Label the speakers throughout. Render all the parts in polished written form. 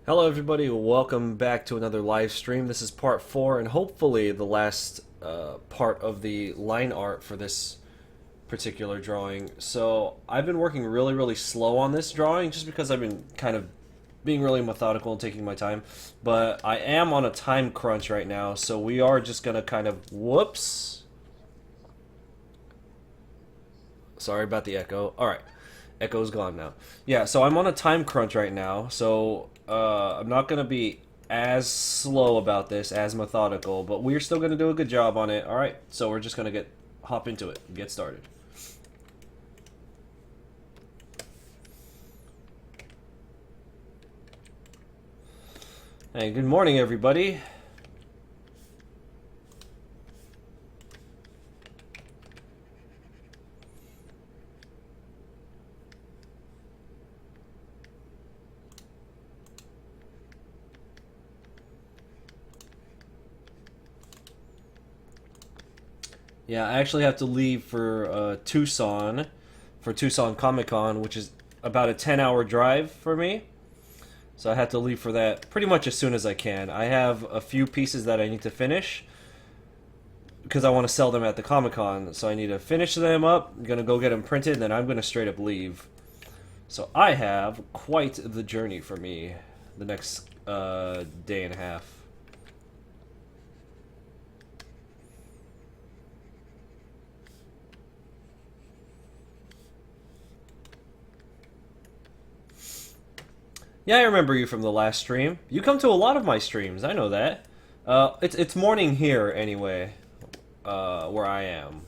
Speaker 1: Hello, everybody. Welcome back to another live stream. This is part 4 and hopefully the last part of the line art for this particular drawing. So I've been working really slow on this drawing just because I've been kind of being really methodical and taking my time. But I am on a time crunch right now, so we are just going to kind of... Whoops. Sorry about the echo. Alright. Echo's gone now. Yeah, so I'm on a time crunch right now, so I'm not going to be as slow about this, as methodical, but we're still going to do a good job on it. Alright, so we're just going to hop into it and get started. Hey, good morning, everybody. Yeah, I actually have to leave for Tucson, for Tucson Comic Con, which is about a 10-hour drive for me. So I have to leave for that pretty much as soon as I can. I have a few pieces that I need to finish because I want to sell them at the Comic Con. So I need to finish them up. I'm going to go get them printed, and then I'm going to straight up leave. So I have quite the journey for me the next day and a half. Yeah, I remember you from the last stream. You come to a lot of my streams. I know that. It's morning here anyway, where I am.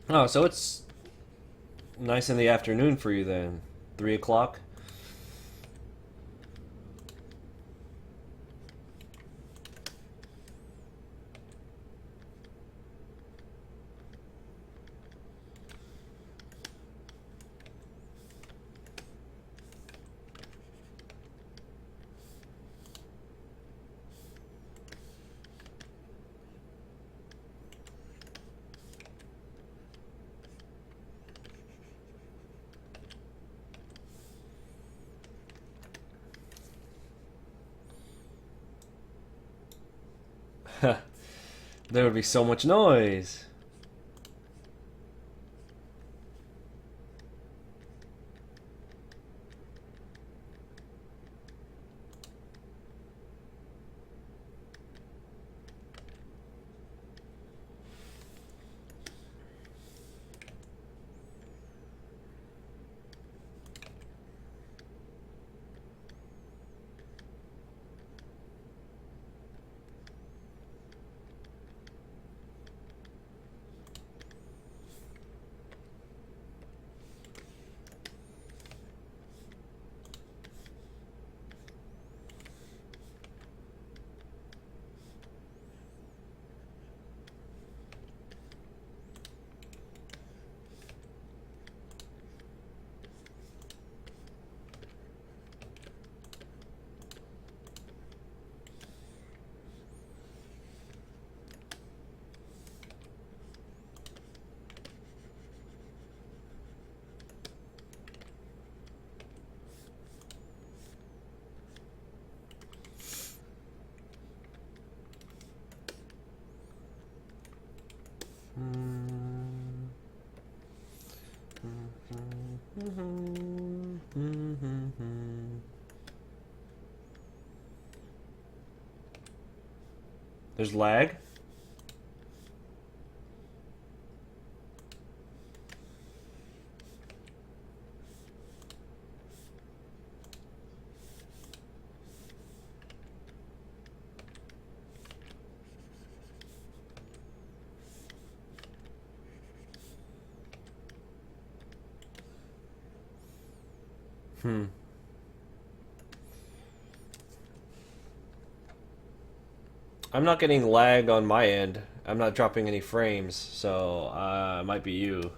Speaker 1: Oh, so it's nice in the afternoon for you then. 3 o'clock? There would be so much noise. There's lag? Hmm. I'm not getting lag on my end. I'm not dropping any frames, so it might be you.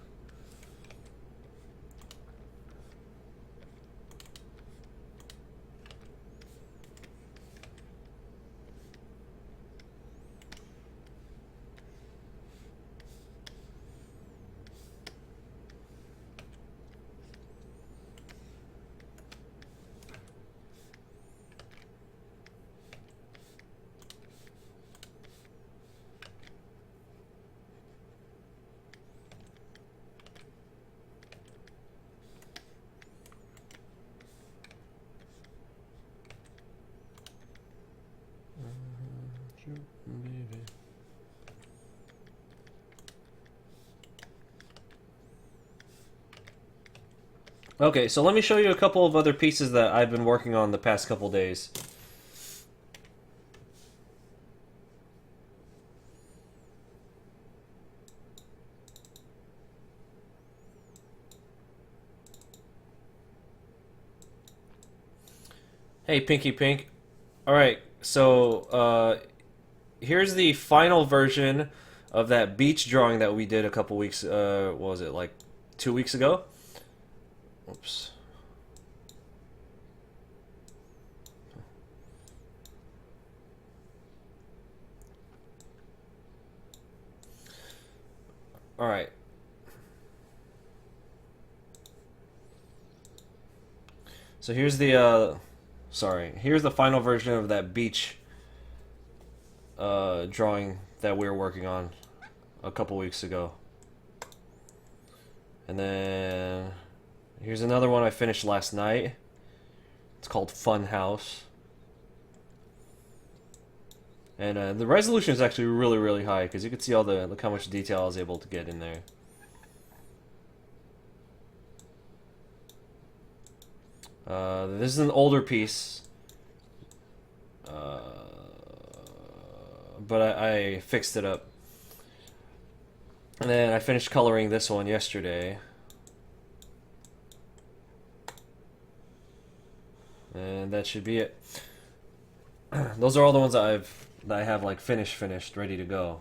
Speaker 1: Okay, so let me show you a couple of other pieces that I've been working on the past couple days. Hey, Pinky Pink. Alright, so here's the final version of that beach drawing that we did a couple weeks, what was it, like 2 weeks ago? Oops. Alright. So here's the, here's the final version of that beach drawing that we were working on a couple weeks ago. And then here's another one I finished last night. It's called Fun House. And the resolution is actually really, really high because you can see all the, look how much detail I was able to get in there. This is an older piece, but I fixed it up. And then I finished coloring this one yesterday. And that should be it. Those are all the ones that I have like finished, ready to go.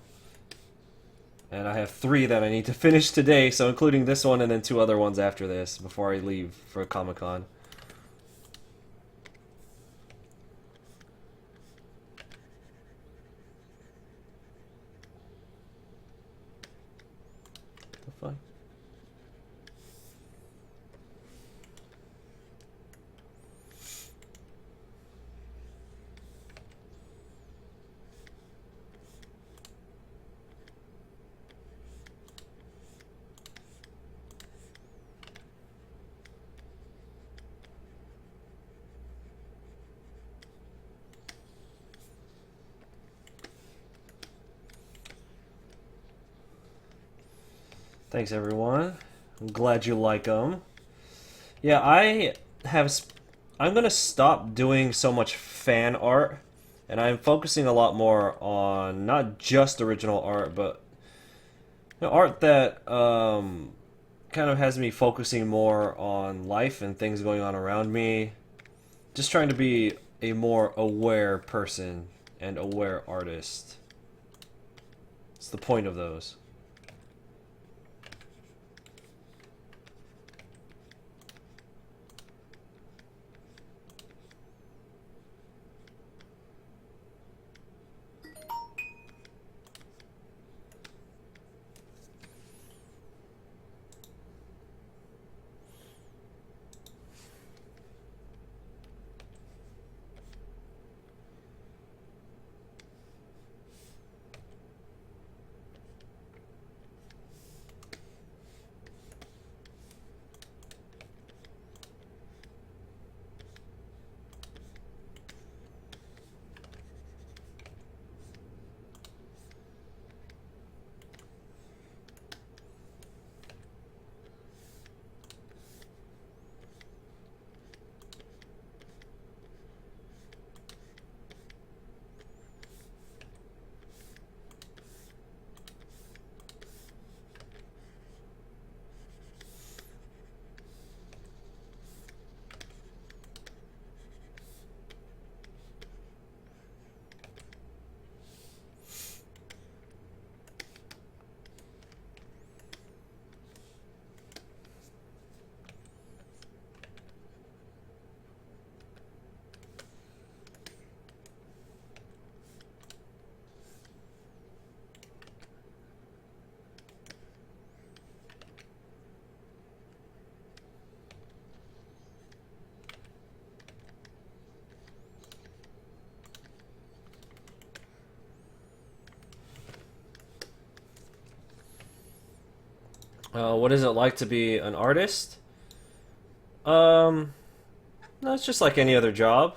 Speaker 1: And I have 3 that I need to finish today, so including this one and then 2 other ones after this before I leave for Comic-Con. The fuck? Thanks, everyone. I'm glad you like them. Yeah, I'm gonna stop doing so much fan art, and I'm focusing a lot more on not just original art, but art that kind of has me focusing more on life and things going on around me. Just trying to be a more aware person and aware artist. It's the point of those. What is it like to be an artist? Um, no, it's just like any other job.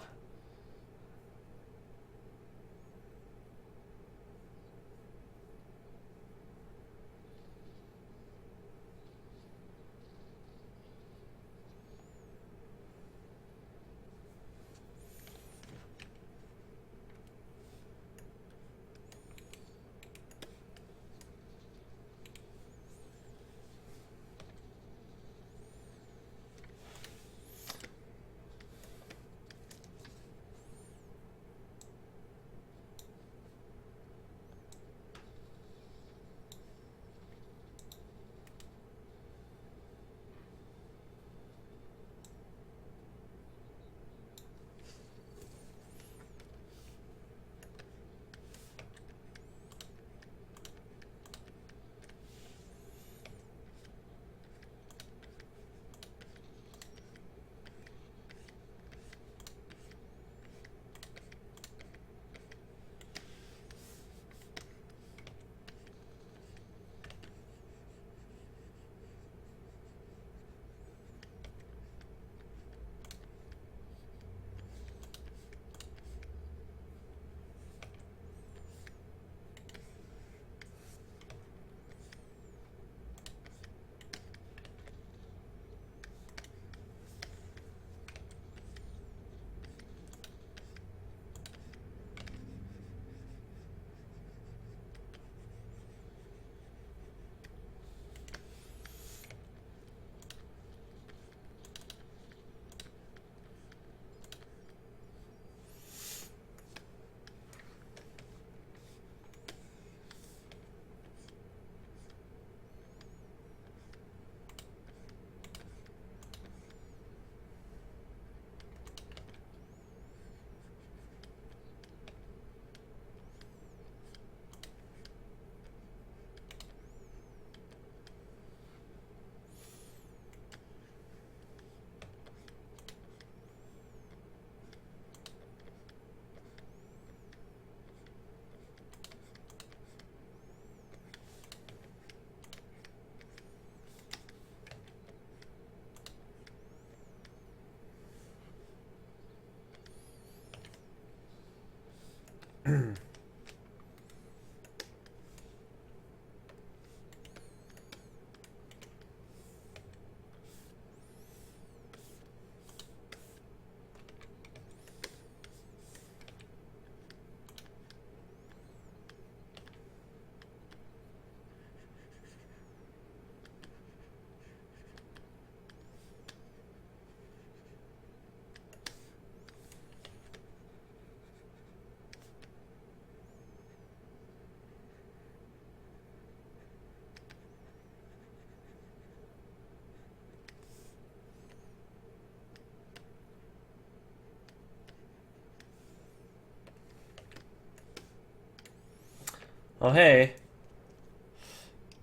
Speaker 1: Oh hey,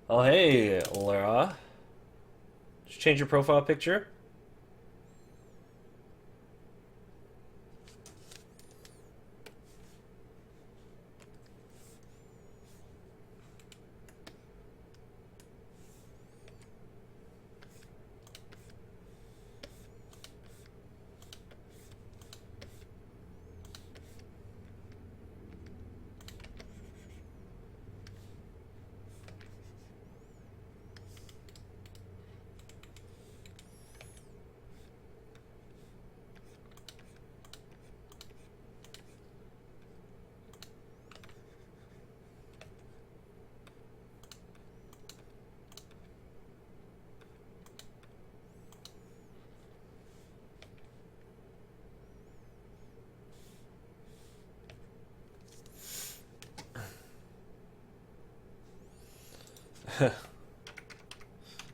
Speaker 1: oh hey, Lara. Just change your profile picture.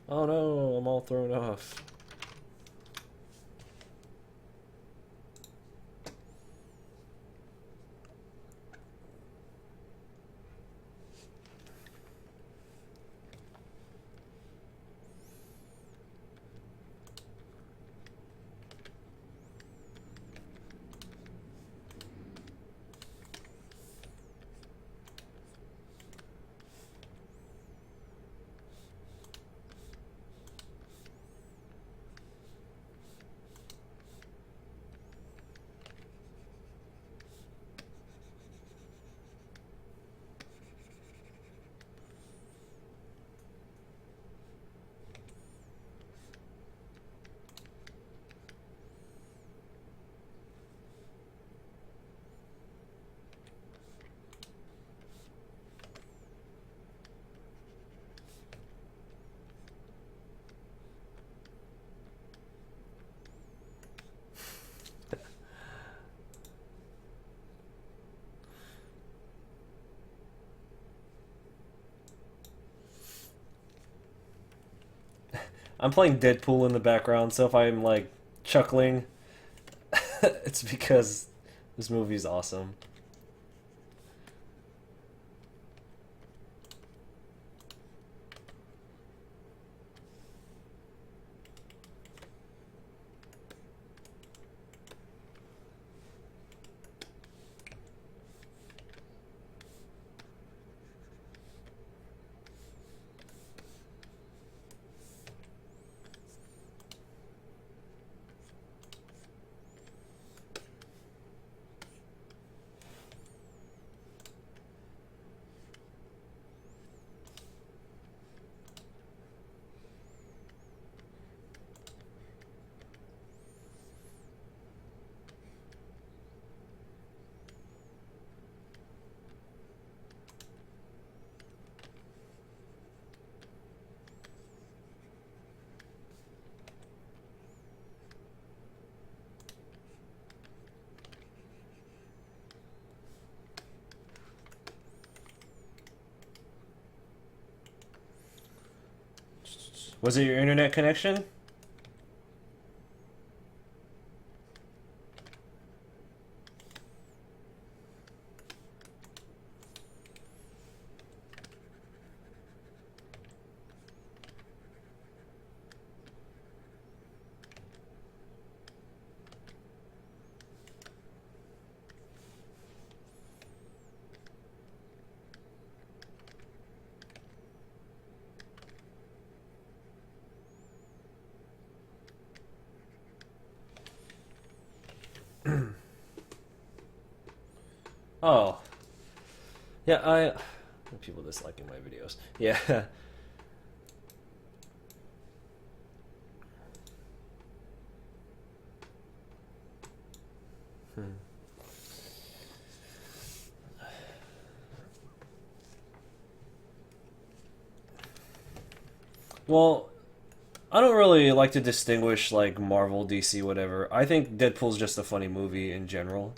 Speaker 1: Oh no, I'm all thrown off. I'm playing Deadpool in the background, so if I'm like chuckling, it's because this movie's awesome. Was it your internet connection? Oh, yeah. People disliking my videos. Yeah. Well, I don't really like to distinguish like Marvel, DC, whatever. I think Deadpool's just a funny movie in general.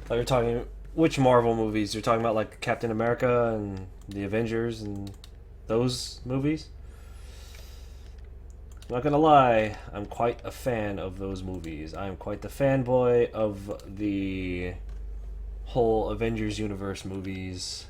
Speaker 1: Like you're talking which Marvel movies? You're talking about like Captain America and the Avengers and those movies? Not gonna lie, I'm quite a fan of those movies. I'm quite the fanboy of the whole Avengers universe movies.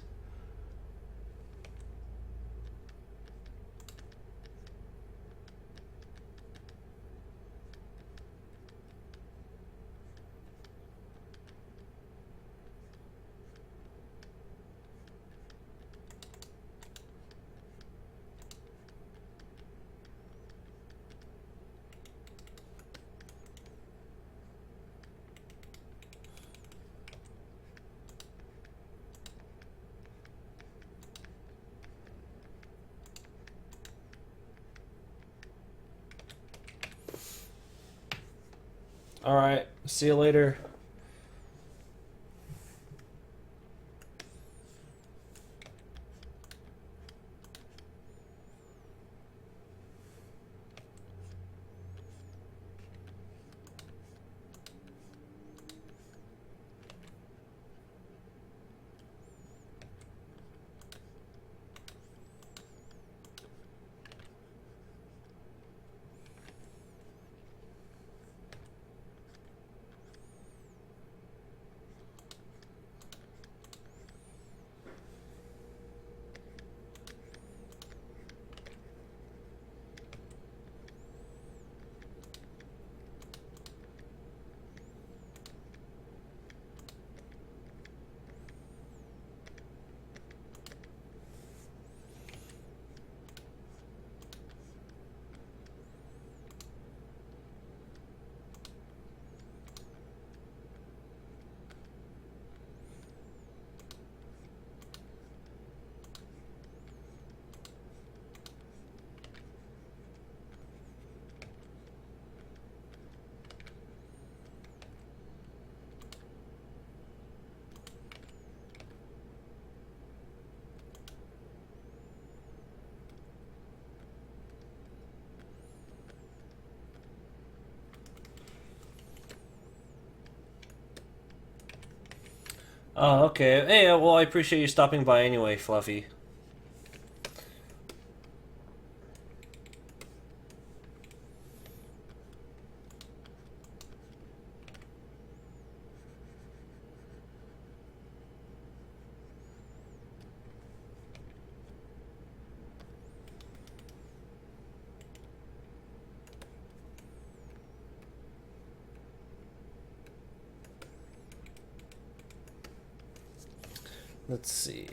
Speaker 1: Alright, see you later. Oh, okay. Hey, well, I appreciate you stopping by anyway, Fluffy. Let's see.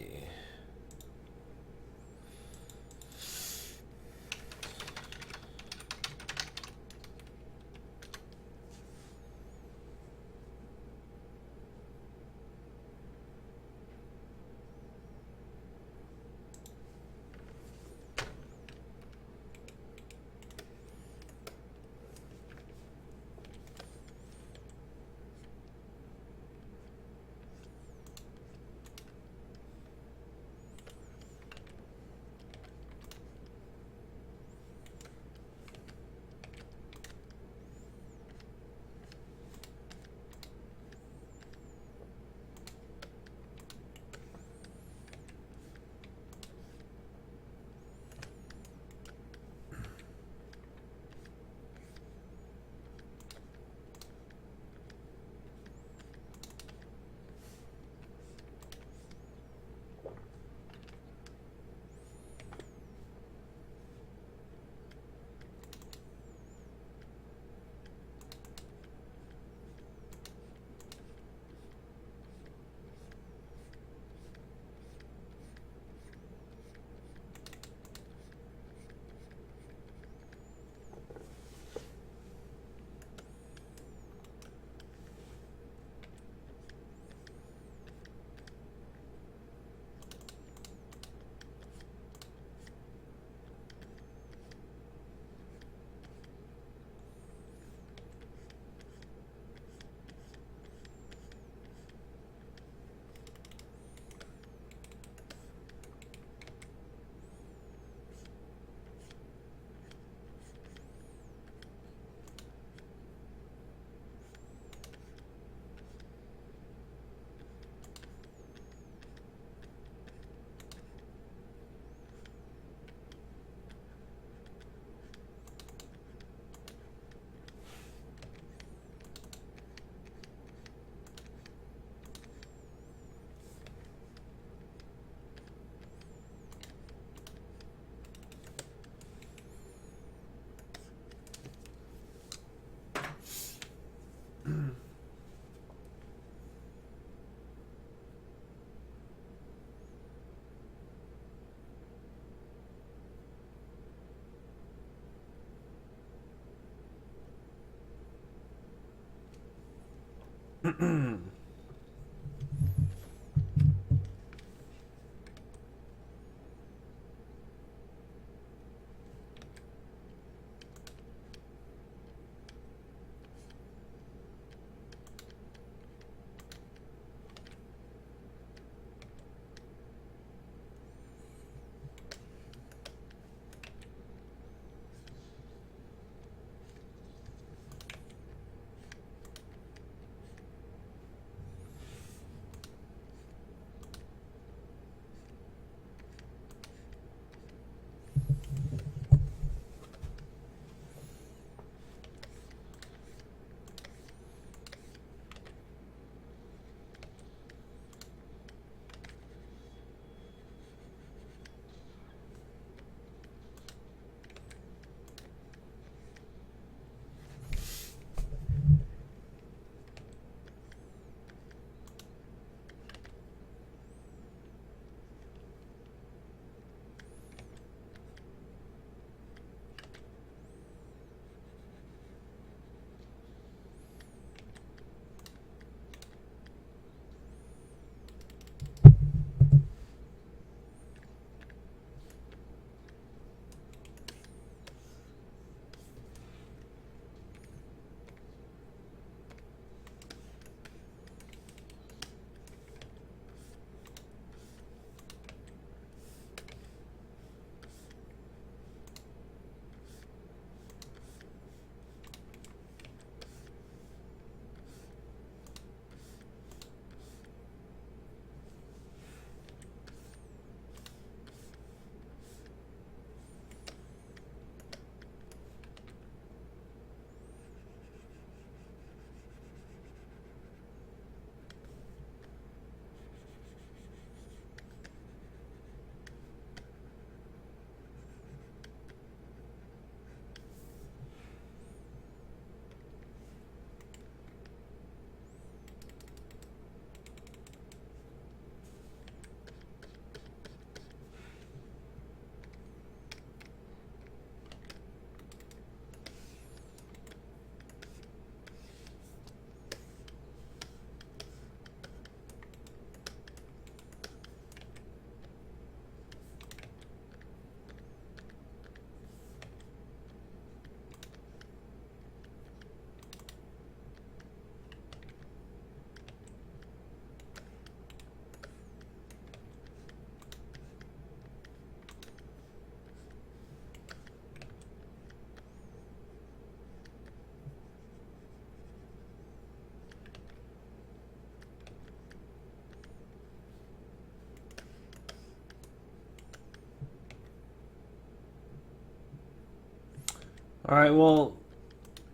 Speaker 1: All right, well,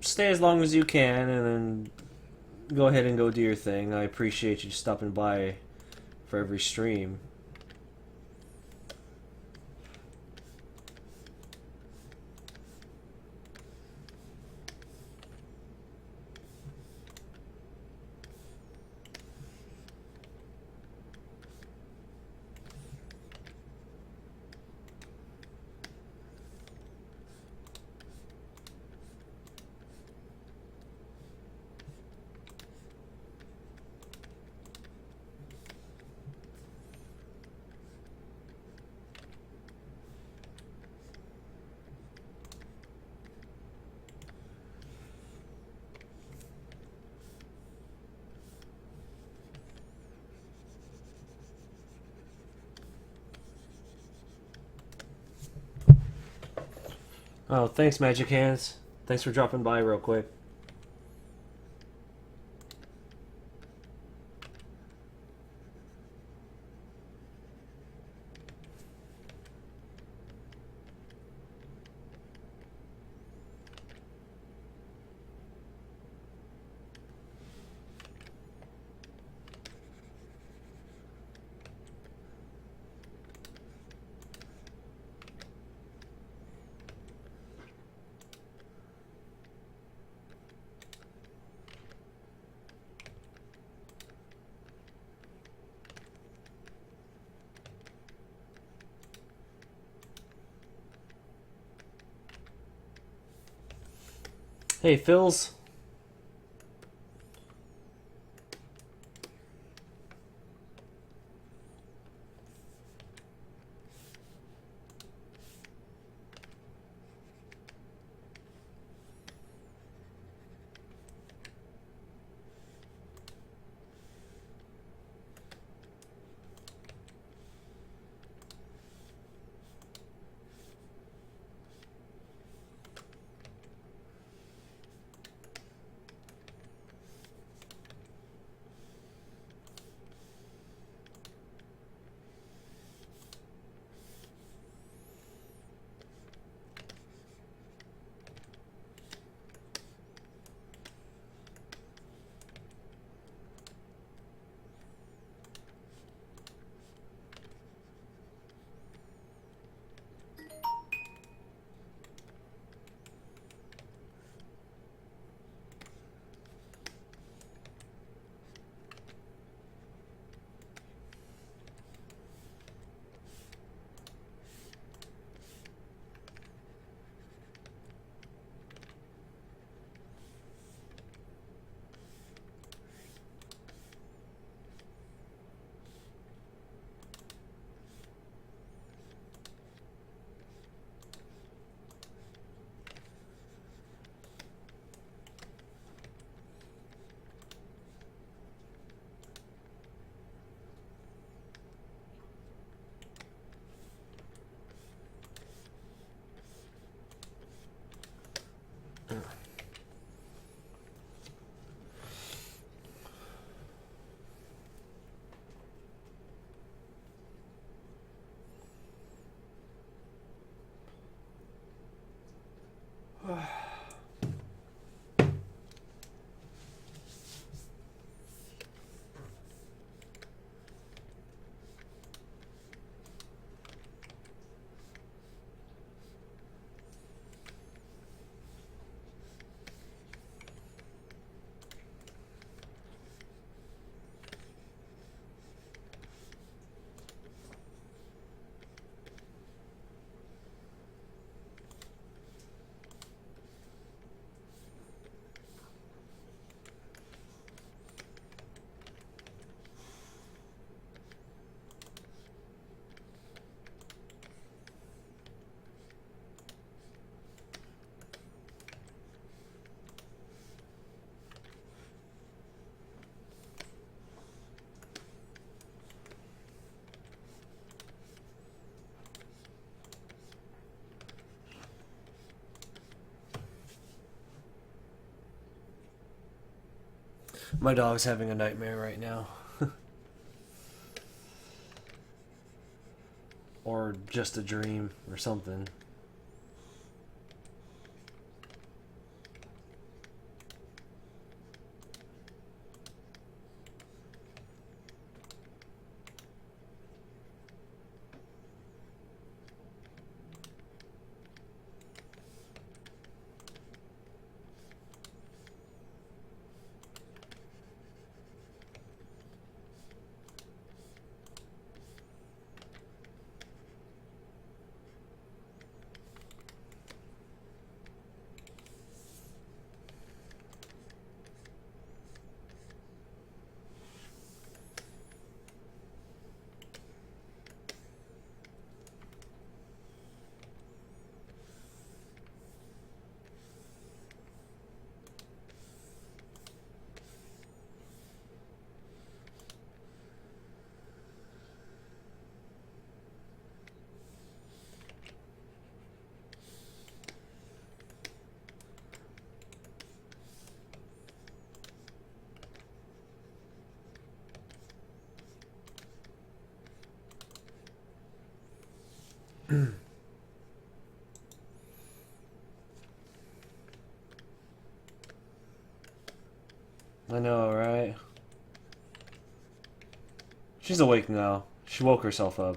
Speaker 1: stay as long as you can, and then go ahead and go do your thing. I appreciate you stopping by for every stream. Oh, thanks, Magic Hands. Thanks for dropping by real quick. Hey, Phils. My dog's having a nightmare right now. Or just a dream or something. I know, right? She's awake now. She woke herself up.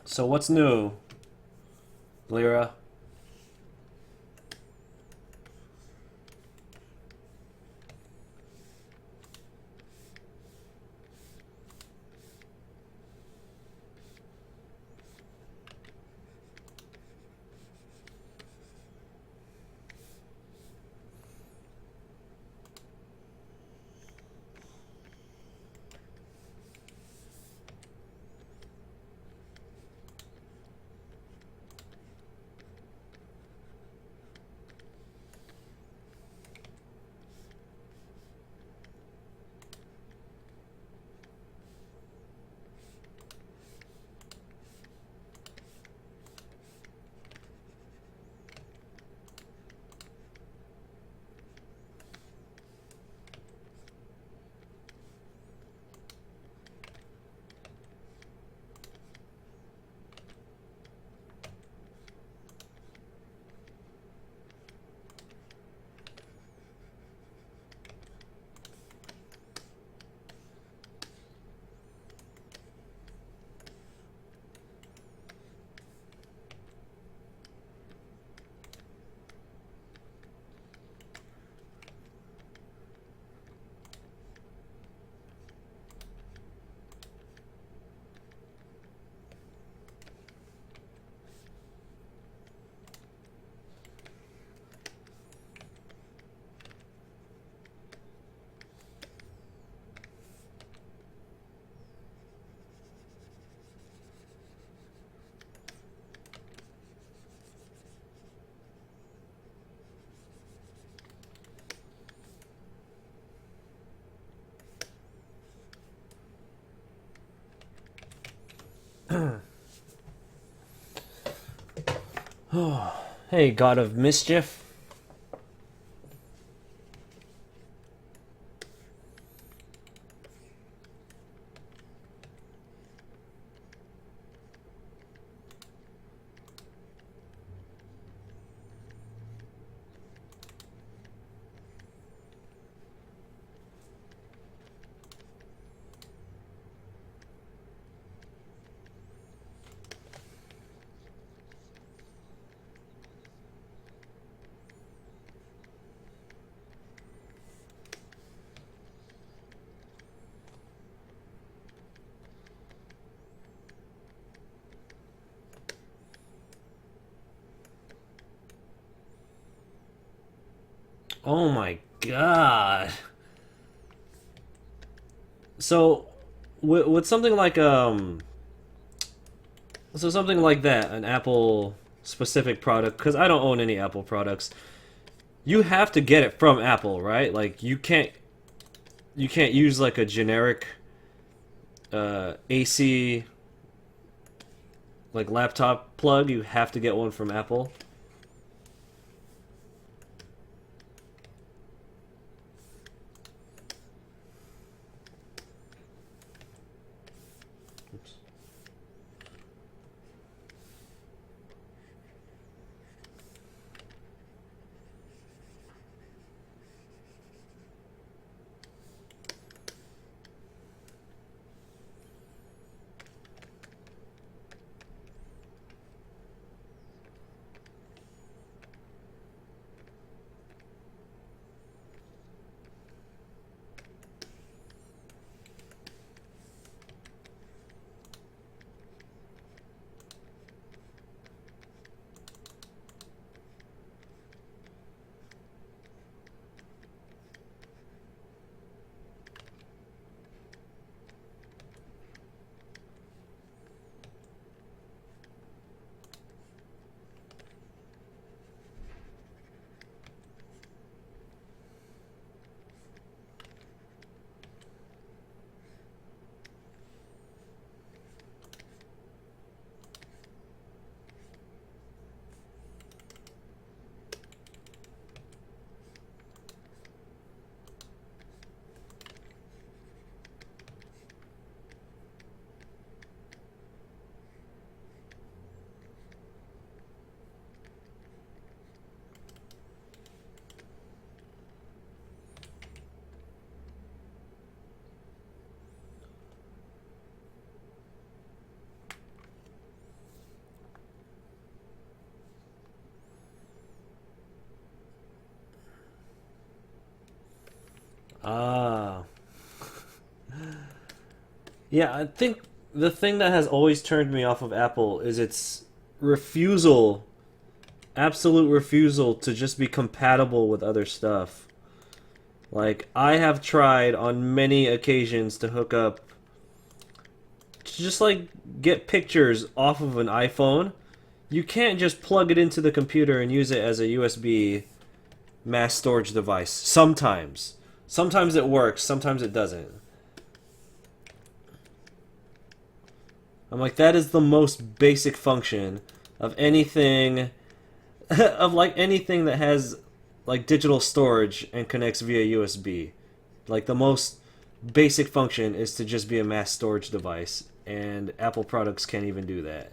Speaker 1: So what's new, Lyra? Hey, God of Mischief. Oh my god. So, with something like so something like that, an Apple specific product, because I don't own any Apple products. You have to get it from Apple, right? Like you can't use like a generic AC like laptop plug. You have to get one from Apple. Oops. Ah. Yeah, I think the thing that has always turned me off of Apple is its refusal, absolute refusal to just be compatible with other stuff. Like, I have tried on many occasions to hook up, to just like get pictures off of an iPhone. You can't just plug it into the computer and use it as a USB mass storage device. Sometimes. Sometimes it works, sometimes it doesn't. I'm like, that is the most basic function of anything, of like anything that has like digital storage and connects via USB. Like the most basic function is to just be a mass storage device, and Apple products can't even do that.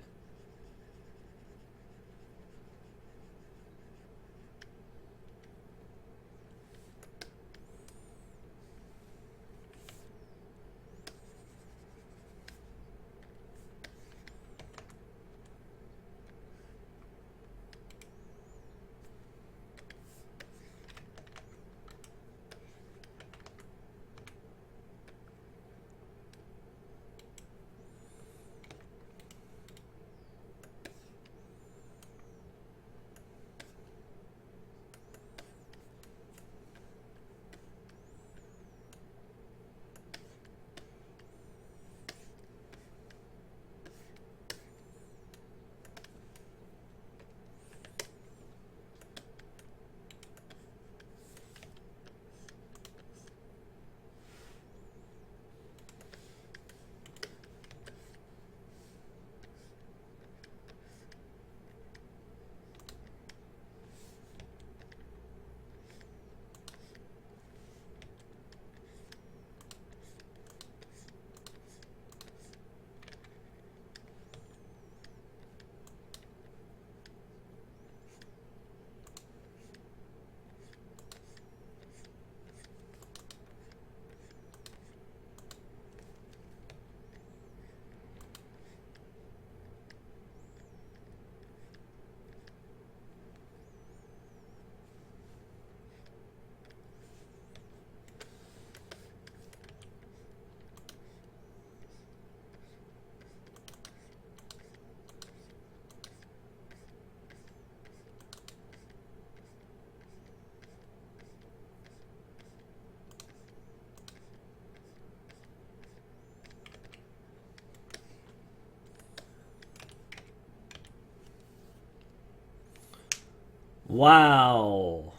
Speaker 1: Wow.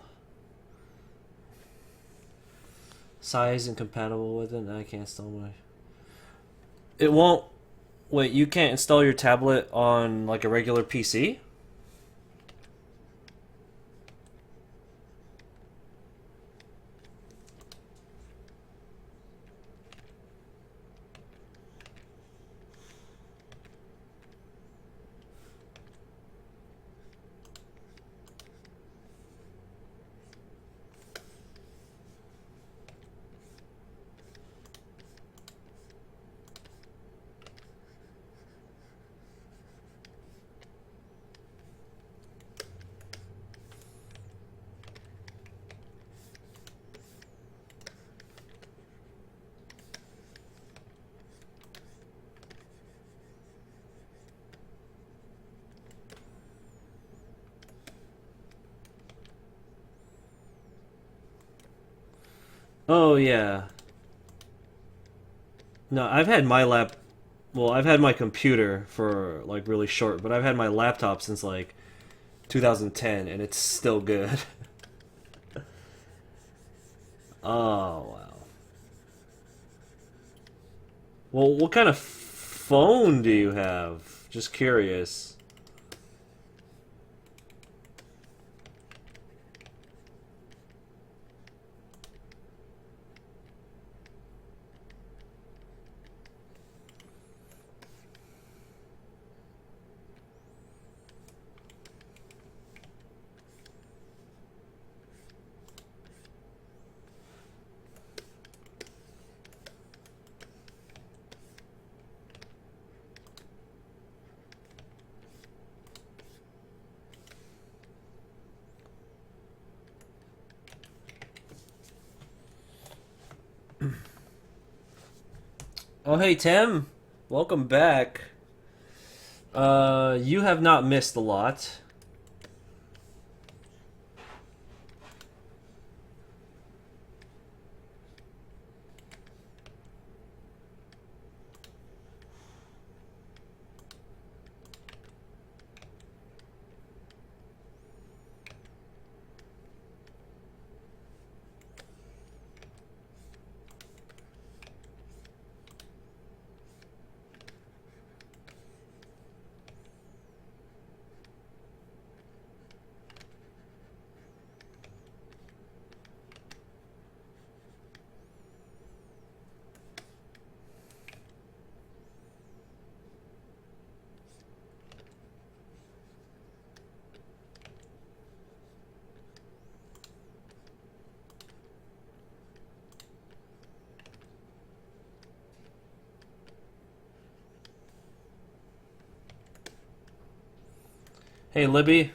Speaker 1: Size incompatible with it. I can't install my. It won't. Wait, you can't install your tablet on like a regular PC? Oh yeah. No, I've had my lap. Well, I've had my computer for like really short, but I've had my laptop since like 2010, and it's still good. Oh wow. Well, what kind of phone do you have? Just curious. Oh hey Tim, welcome back. You have not missed a lot. Hey Libby.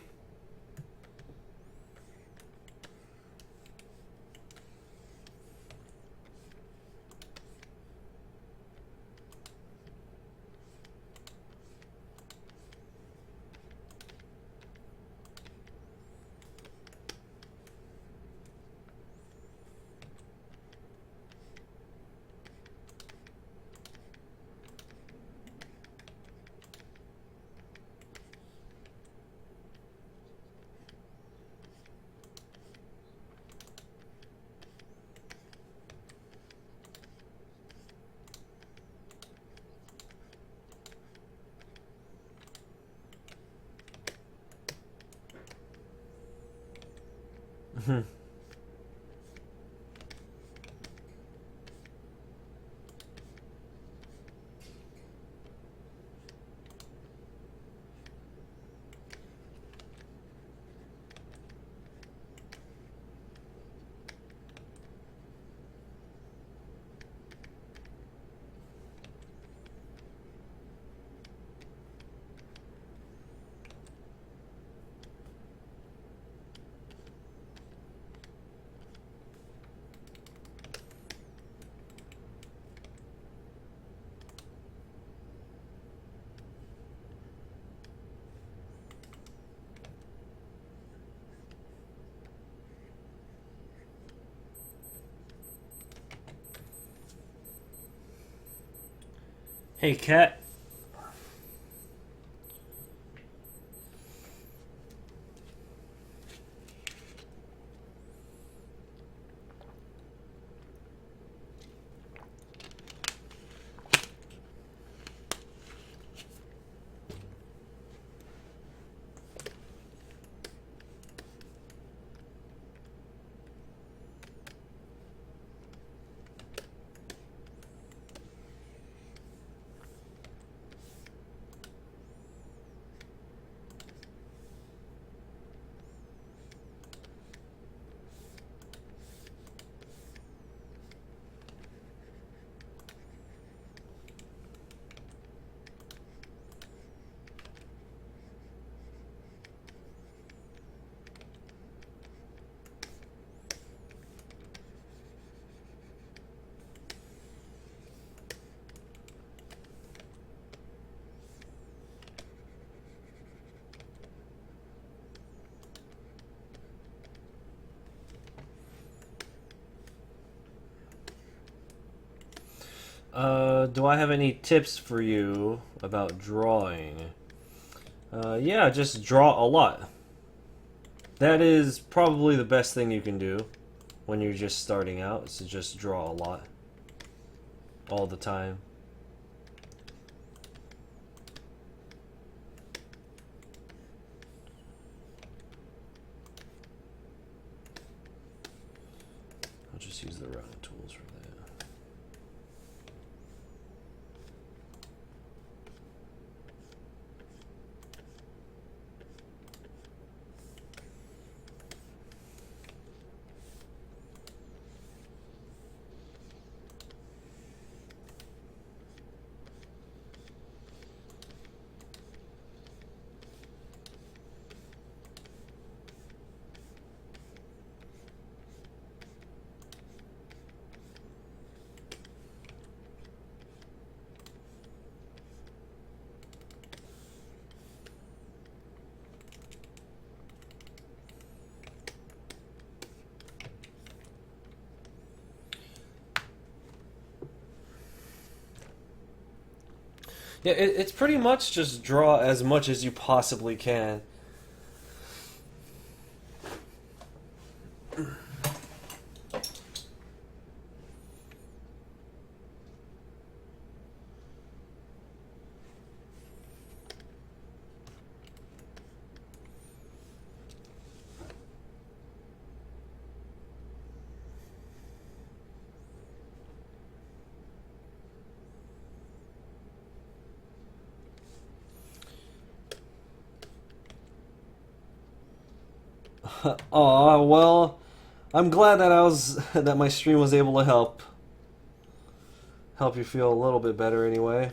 Speaker 1: Hey Cat. Do I have any tips for you about drawing? Yeah, just draw a lot. That is probably the best thing you can do when you're just starting out, is to just draw a lot. All the time. I'll just use the round tools for that. Yeah, it's pretty much just draw as much as you possibly can. Aw, well, I'm glad that I was that my stream was able to help you feel a little bit better anyway.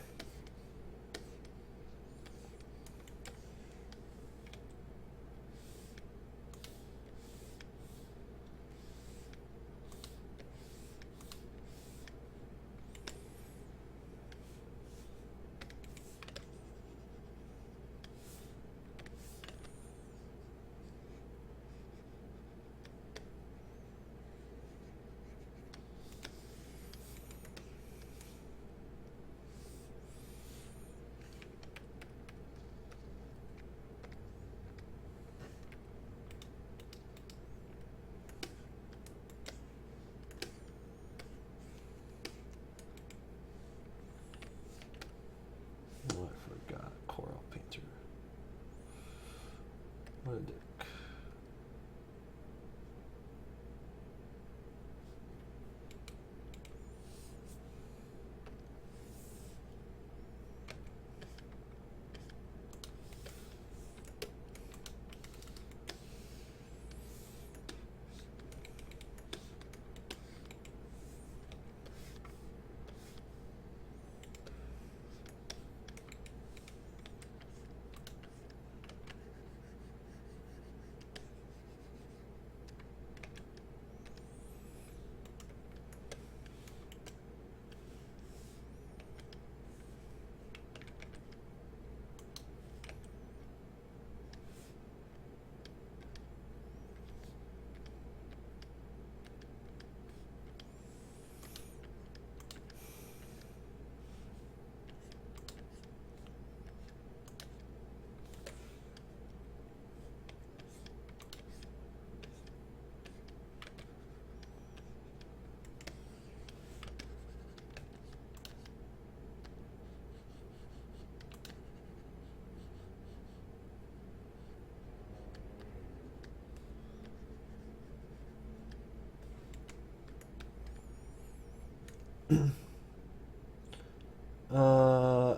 Speaker 1: Oh, I forgot Coral Painter. What a dick.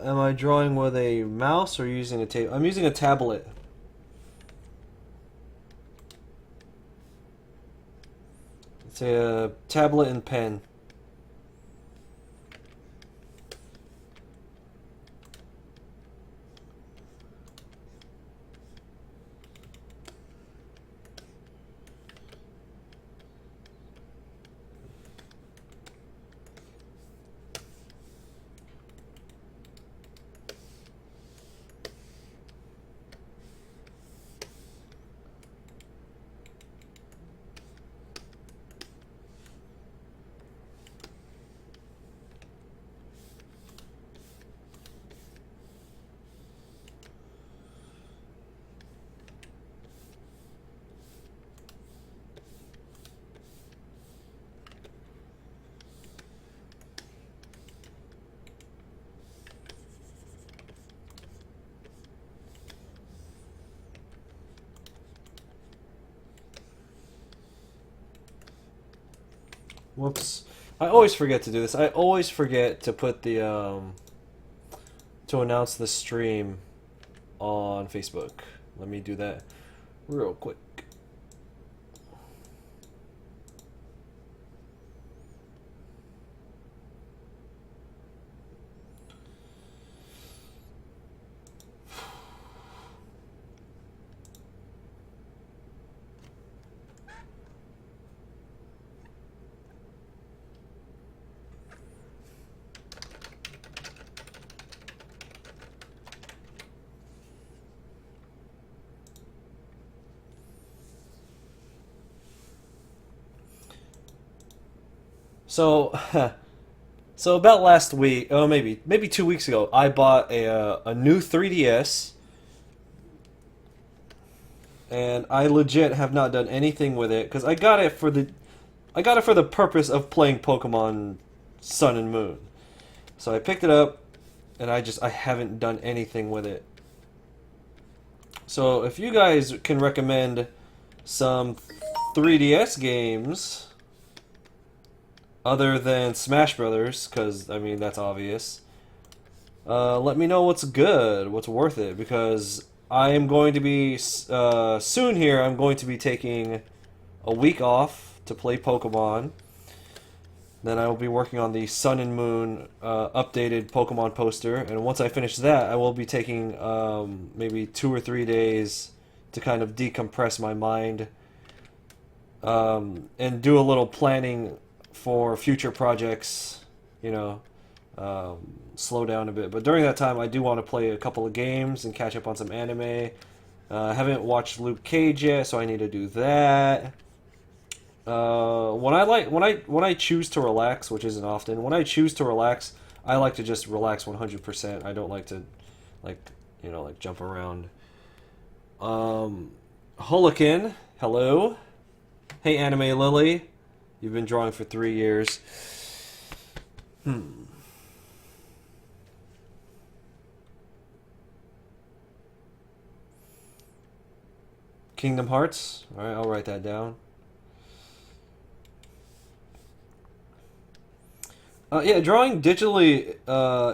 Speaker 1: Am I drawing with a mouse or using a table? I'm using a tablet. It's a tablet and pen. Whoops. I always forget to do this. I always forget to put the to announce the stream on Facebook. Let me do that real quick. So, so about last week, oh maybe 2 weeks ago, I bought a new 3DS, and I legit have not done anything with it because I got it for the purpose of playing Pokemon Sun and Moon. So I picked it up, and I haven't done anything with it. So if you guys can recommend some 3DS games other than Smash Brothers, because I mean that's obvious. Let me know what's good, what's worth it, because I am going to be soon here. I'm going to be taking a week off to play Pokemon. Then I will be working on the Sun and Moon updated Pokemon poster, and once I finish that, I will be taking maybe 2 or 3 days to kind of decompress my mind and do a little planning for future projects, you know, slow down a bit. But during that time, I do want to play a couple of games and catch up on some anime. I haven't watched Luke Cage yet, so I need to do that. When I choose to relax, which isn't often, when I choose to relax, I like to just relax 100%. I don't like to, like, like jump around. Holokin, hello. Hey, Anime Lily. You've been drawing for 3 years. Kingdom Hearts. All right, I'll write that down. Yeah, drawing digitally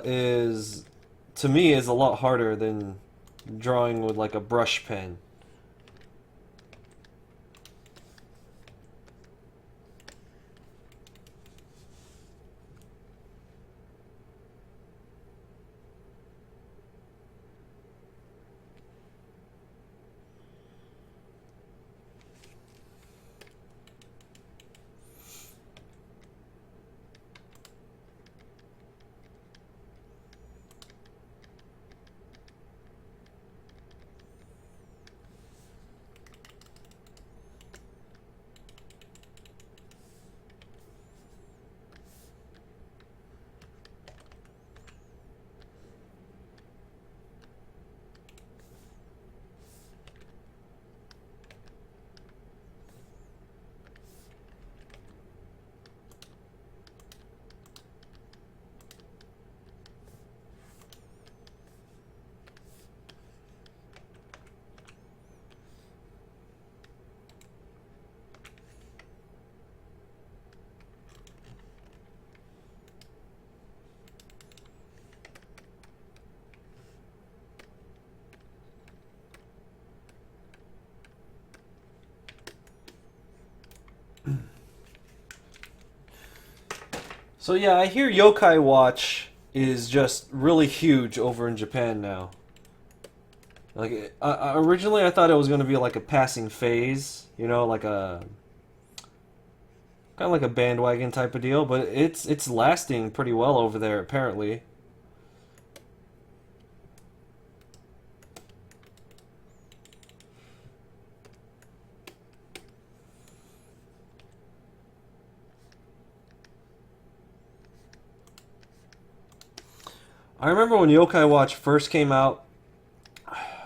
Speaker 1: is, to me, is a lot harder than drawing with like a brush pen. So yeah, I hear Yokai Watch is just really huge over in Japan now. Like, originally I thought it was going to be like a passing phase, like a kind of like a bandwagon type of deal, but it's lasting pretty well over there apparently. I remember when Yokai Watch first came out,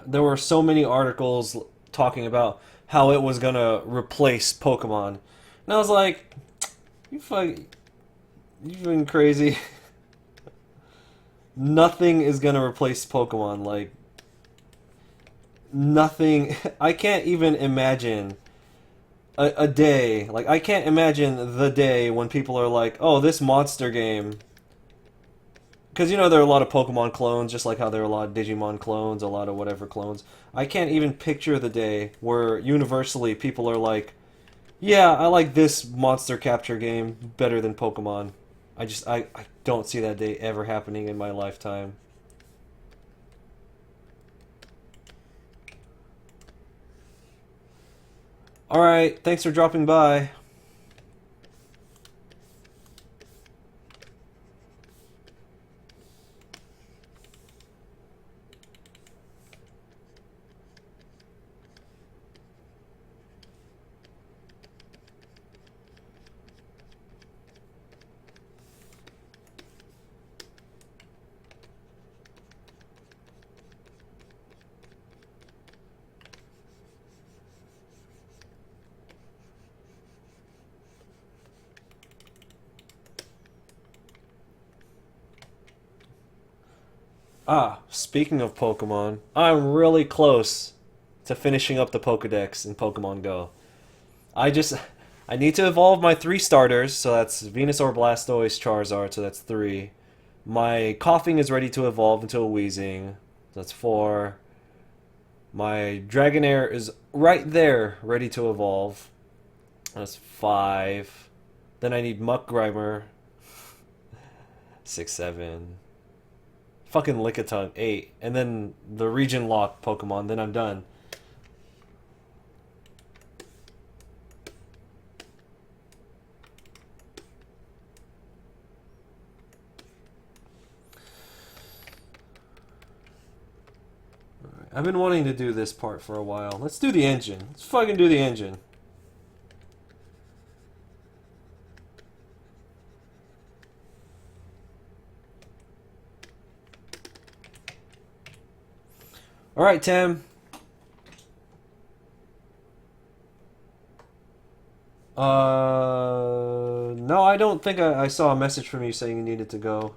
Speaker 1: there were so many articles talking about how it was gonna replace Pokemon, and I was like, you've been crazy. Nothing is gonna replace Pokemon. Like, nothing. I can't even imagine a day. Like, I can't imagine the day when people are like, oh, this monster game. Because, there are a lot of Pokemon clones, just like how there are a lot of Digimon clones, a lot of whatever clones. I can't even picture the day where universally people are like, yeah, I like this monster capture game better than Pokemon. I don't see that day ever happening in my lifetime. Alright, thanks for dropping by. Ah, speaking of Pokemon, I'm really close to finishing up the Pokedex in Pokemon Go. I just I need to evolve my three starters, so that's Venusaur, Blastoise, Charizard, so that's three. My Coughing is ready to evolve into a Weezing, so that's four. My Dragonair is right there, ready to evolve. That's five. Then I need Muck Grimer. Six, seven. Fucking Lickitung, eight. And then the region lock Pokemon, then I'm done. I've been wanting to do this part for a while. Let's do the engine. Let's fucking do the engine. Alright, Tim. No, I don't think I saw a message from you saying you needed to go.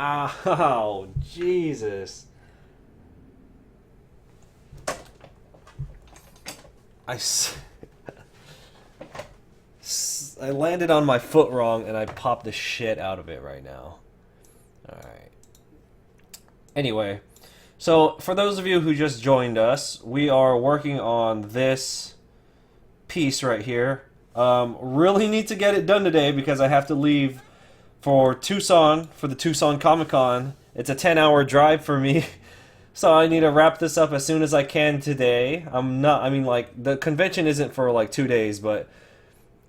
Speaker 1: Ah. Oh, Jesus. I, I landed on my foot wrong and I popped the shit out of it right now. Alright. Anyway, so for those of you who just joined us, we are working on this piece right here. Really need to get it done today because I have to leave for Tucson for the Tucson Comic Con. It's a 10-hour drive for me. So I need to wrap this up as soon as I can today. I mean, like, the convention isn't for like 2 days, but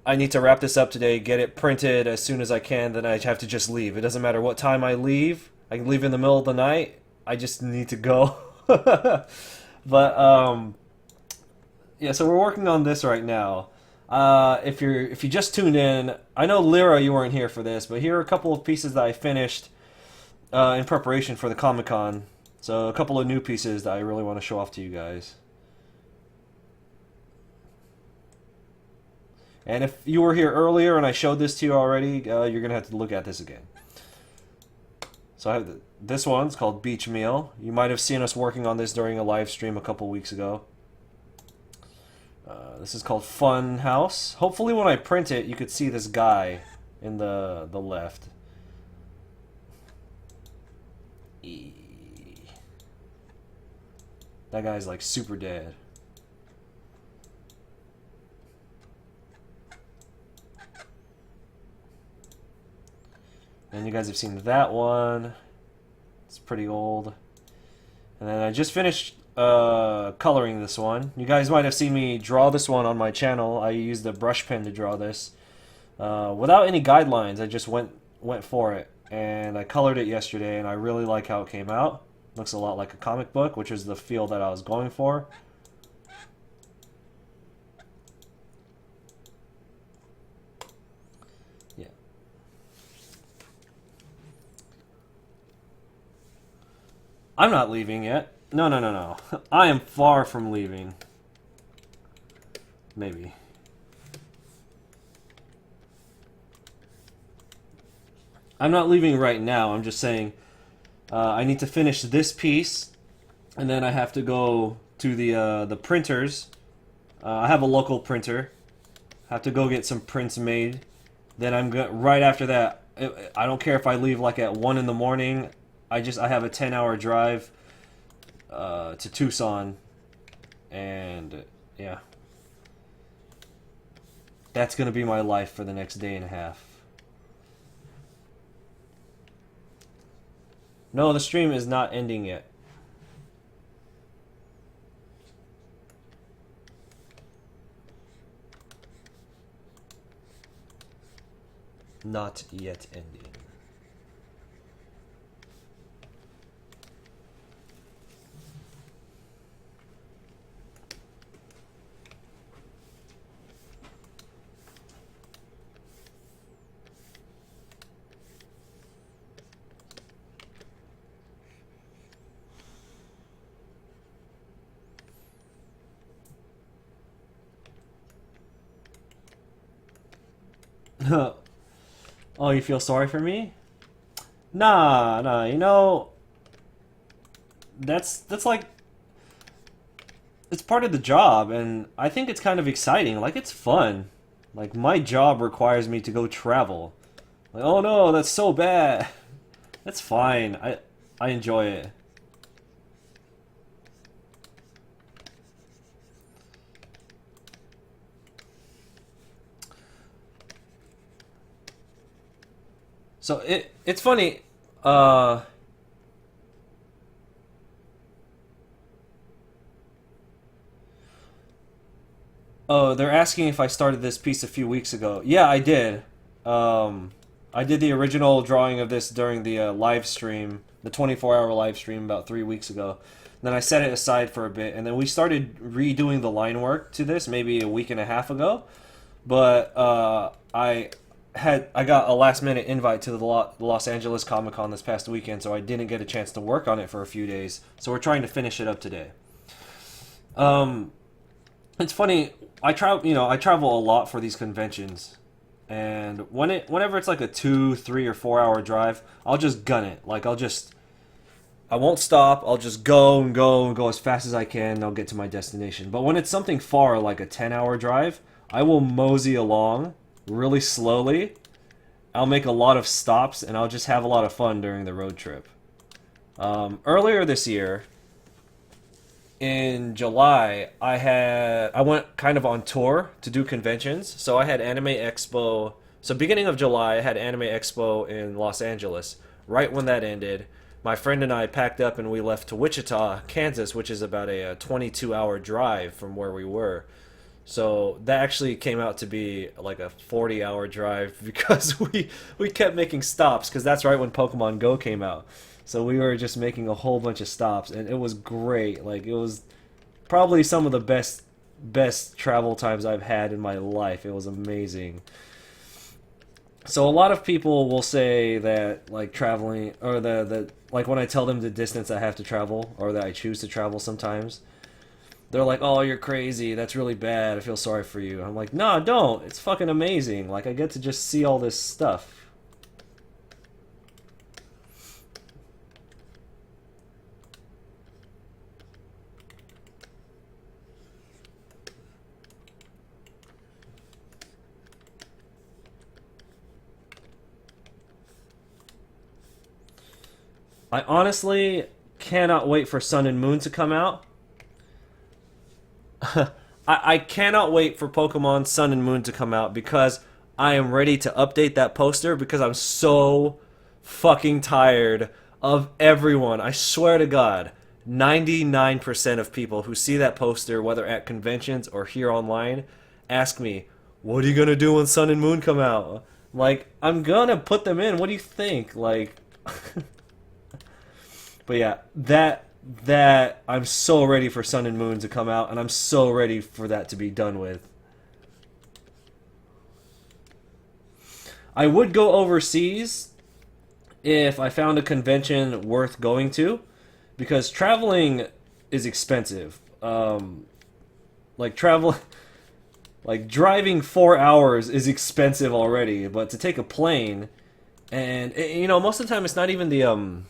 Speaker 1: I need to wrap this up today, get it printed as soon as I can, then I have to just leave. It doesn't matter what time I leave. I can leave in the middle of the night. I just need to go. But, yeah, so we're working on this right now. If you just tuned in, I know Lyra, you weren't here for this, but here are a couple of pieces that I finished in preparation for the Comic-Con. So a couple of new pieces that I really want to show off to you guys. And if you were here earlier and I showed this to you already, you're going to have to look at this again. So I have this one. It's called Beach Meal. You might have seen us working on this during a live stream a couple weeks ago. This is called Fun House. Hopefully when I print it, you could see this guy in the left. That guy's like super dead. And you guys have seen that one. It's pretty old. And then I just finished coloring this one. You guys might have seen me draw this one on my channel. I used a brush pen to draw this. Without any guidelines, I just went for it. And I colored it yesterday, and I really like how it came out. Looks a lot like a comic book, which is the feel that I was going for. Yeah. I'm not leaving yet. No, no, no, no. I am far from leaving. Maybe. I'm not leaving right now. I'm just saying I need to finish this piece, and then I have to go to the printers. I have a local printer. I have to go get some prints made. Then right after that. I don't care if I leave like at 1 in the morning. I have a 10-hour drive to Tucson, and yeah, that's gonna be my life for the next day and a half. No, the stream is not ending yet. Not yet ending. Oh, you feel sorry for me? Nah, nah, you know, that's like, it's part of the job, and I think it's kind of exciting. Like, it's fun. Like, my job requires me to go travel. Like, oh no, that's so bad. That's fine. I enjoy it. So it's funny. Uh, oh, they're asking if I started this piece a few weeks ago. Yeah, I did. I did the original drawing of this during the live stream, the 24-hour live stream about 3 weeks ago. Then I set it aside for a bit, and then we started redoing the line work to this maybe a week and a half ago. But I got a last minute invite to the Los Angeles Comic Con this past weekend, so I didn't get a chance to work on it for a few days. So we're trying to finish it up today. It's funny. I travel a lot for these conventions, and whenever it's like a 2, 3, or 4 hour drive, I'll just gun it. Like I won't stop. I'll just go and go and go as fast as I can, and I'll get to my destination. But when it's something far, like a 10-hour drive, I will mosey along really slowly. I'll make a lot of stops, and I'll just have a lot of fun during the road trip. Earlier this year, in July, I went kind of on tour to do conventions. So I had Anime Expo. So beginning of July, I had Anime Expo in Los Angeles. Right when that ended, my friend and I packed up and we left to Wichita, Kansas, which is about a 22-hour drive from where we were. So that actually came out to be like a 40-hour drive because we kept making stops because that's right when Pokemon Go came out. So we were just making a whole bunch of stops, and it was great. Like, it was probably some of the best travel times I've had in my life. It was amazing. So a lot of people will say that like traveling or the like when I tell them the distance I have to travel or that I choose to travel sometimes, they're like, "Oh, you're crazy. That's really bad. I feel sorry for you." I'm like, "No, don't. It's fucking amazing. Like I get to just see all this stuff." I honestly cannot wait for Sun and Moon to come out. I cannot wait for Pokemon Sun and Moon to come out because I am ready to update that poster because I'm so fucking tired of everyone. I swear to God, 99% of people who see that poster, whether at conventions or here online, ask me, "What are you gonna do when Sun and Moon come out?" Like, I'm gonna put them in. What do you think? Like, but yeah, that I'm so ready for Sun and Moon to come out, and I'm so ready for that to be done with. I would go overseas if I found a convention worth going to, because traveling is expensive. Like travel, like driving 4 hours is expensive already, but to take a plane, and you know, most of the time it's not even the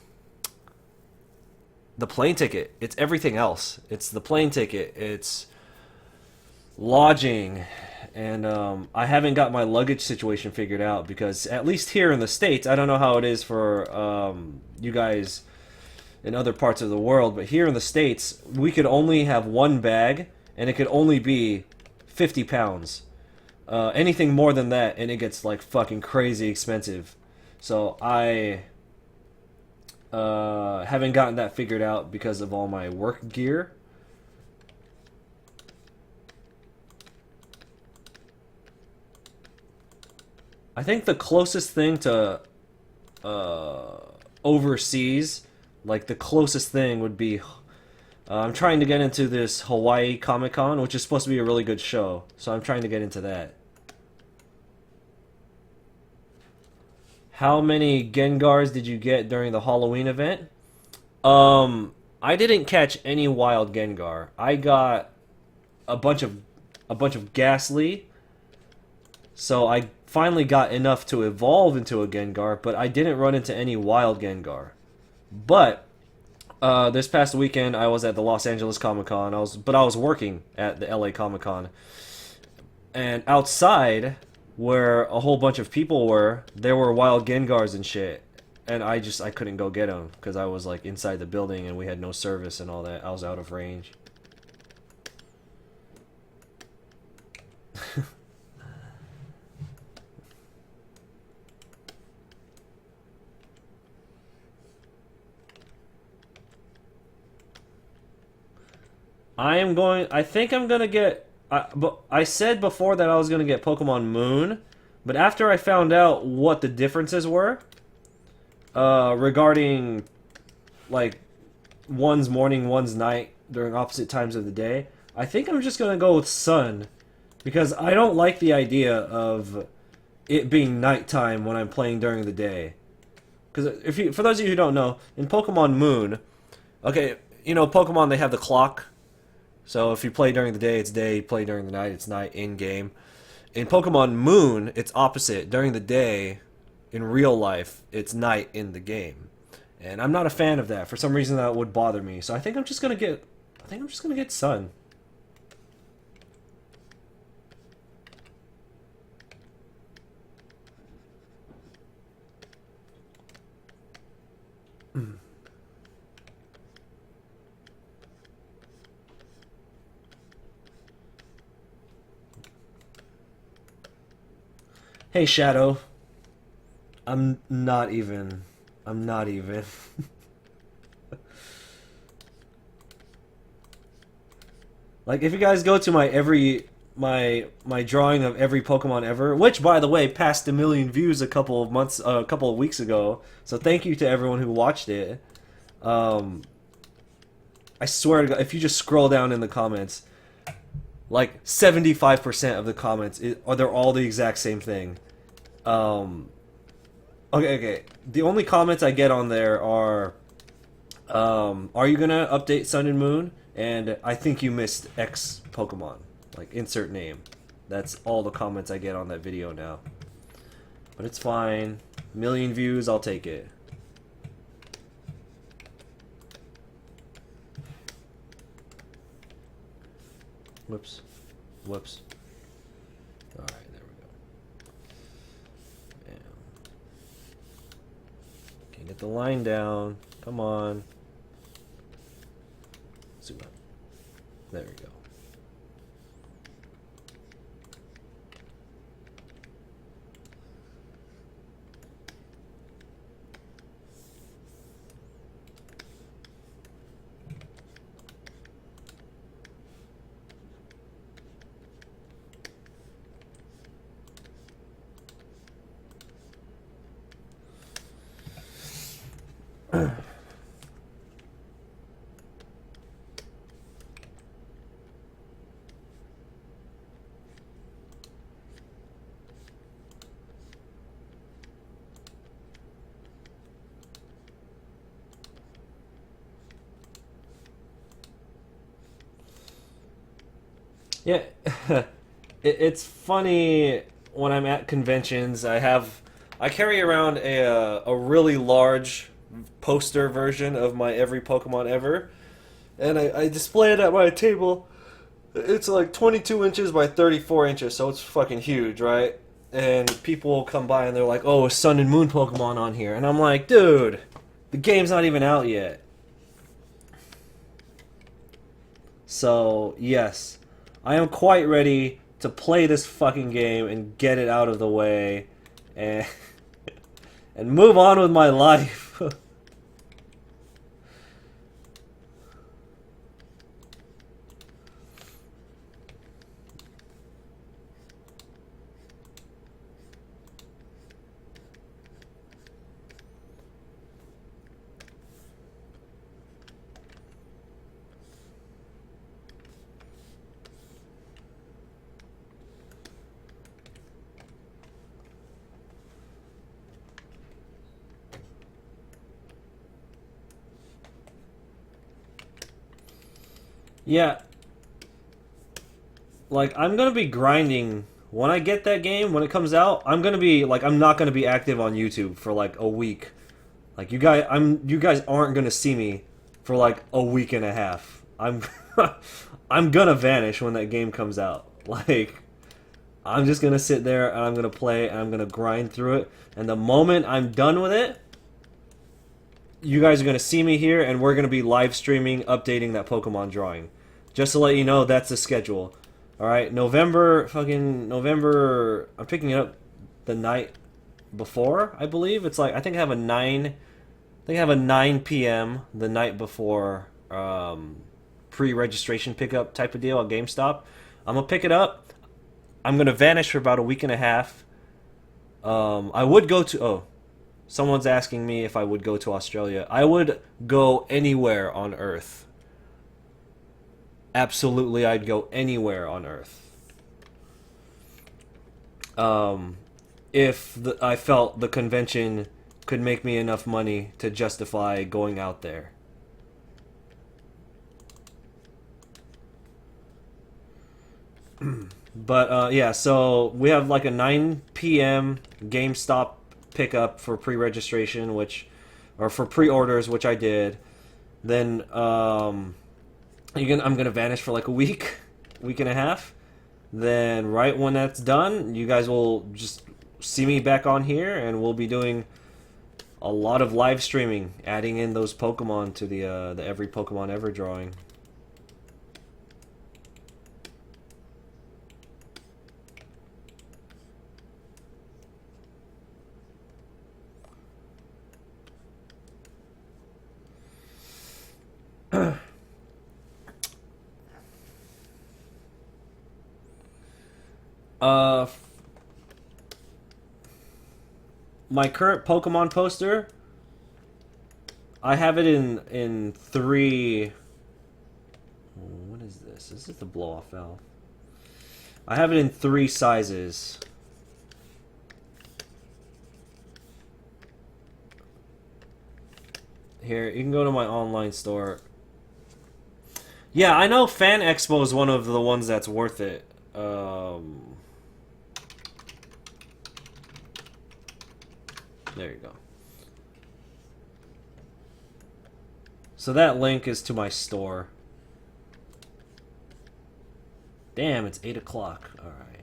Speaker 1: plane ticket. It's everything else. It's the plane ticket. It's lodging, and I haven't got my luggage situation figured out because at least here in the States, I don't know how it is for you guys in other parts of the world, but here in the States, we could only have one bag, and it could only be 50 pounds. Anything more than that, and it gets like fucking crazy expensive. So I haven't gotten that figured out because of all my work gear. I think the closest thing to overseas, like the closest thing would be, I'm trying to get into this Hawaii Comic Con, which is supposed to be a really good show. So I'm trying to get into that. How many Gengars did you get during the Halloween event? I didn't catch any wild Gengar. I got a bunch of Ghastly. So I finally got enough to evolve into a Gengar, but I didn't run into any wild Gengar. But this past weekend I was at the Los Angeles Comic Con. I was working at the LA Comic Con, and outside where a whole bunch of people were, there were wild Gengars and shit. And I couldn't go get them because I was like inside the building and we had no service and all that. I was out of range. I think I'm gonna get. But I said before that I was gonna get Pokemon Moon, but after I found out what the differences were, regarding like one's morning, one's night during opposite times of the day, I think I'm just gonna go with Sun, because I don't like the idea of it being nighttime when I'm playing during the day. Because for those of you who don't know, in Pokemon Moon, okay, you know Pokemon, they have the clock. So if you play during the day, it's day. You play during the night, it's night in game. In Pokemon Moon, it's opposite. During the day, in real life, it's night in the game, and I'm not a fan of that. For some reason, that would bother me. So I think I'm just gonna get. I think I'm just gonna get Sun. Hey Shadow, I'm not even. I'm not even. Like if you guys go to my drawing of every Pokemon ever, which by the way passed 1 million views a couple of weeks ago. So thank you to everyone who watched it. Um, I swear to God, if you just scroll down in the comments, like 75% of the comments are they're all the exact same thing. Um, okay. The only comments I get on there are you gonna update Sun and Moon? And I think you missed X Pokemon. Like, insert name. That's all the comments I get on that video now. But it's fine. 1 million views, I'll take it. Whoops. Whoops. Alright, there we go. Bam. Okay, get the line down. Come on. Zoom up. There we go. Yeah, it's funny when I'm at conventions. I carry around a really large poster version of my every Pokemon ever, and I display it at my table. It's like 22 inches by 34 inches, so it's fucking huge, right? And people will come by and they're like, "Oh, a Sun and Moon Pokemon on here," and I'm like, "Dude, the game's not even out yet." So yes, I am quite ready to play this fucking game and get it out of the way, and and move on with my life. Yeah, like I'm gonna be grinding when I get that game when it comes out. I'm gonna be like I'm not gonna be active on YouTube for like a week. Like you guys aren't gonna see me for like a week and a half. I'm gonna vanish when that game comes out. Like I'm just gonna sit there and I'm gonna play and I'm gonna grind through it. And the moment I'm done with it, you guys are gonna see me here and we're gonna be live streaming, updating that Pokemon drawing. Just to let you know, that's the schedule. All right, November. I'm picking it up the night before, I believe. It's like I think I have a 9 p.m. the night before pre-registration pickup type of deal at GameStop. I'm gonna pick it up. I'm gonna vanish for about a week and a half. I would go to. Oh, someone's asking me if I would go to Australia. I would go anywhere on Earth. Absolutely, I'd go anywhere on Earth. Um, if I felt the convention could make me enough money to justify going out there. But yeah, so we have like a 9 p.m. GameStop pickup for pre-registration, which, or for pre-orders, which I did. Then I'm gonna vanish for like a week, week and a half. Then right when that's done, you guys will just see me back on here, and we'll be doing a lot of live streaming, adding in those Pokemon to the every Pokemon ever drawing. Uh, my current Pokemon poster, I have it in three. What is this? This is the blow off valve. I have it in three sizes. Here, you can go to my online store. Yeah, I know Fan Expo is one of the ones that's worth it. There you go. So that link is to my store. Damn, it's 8 o'clock. Alright.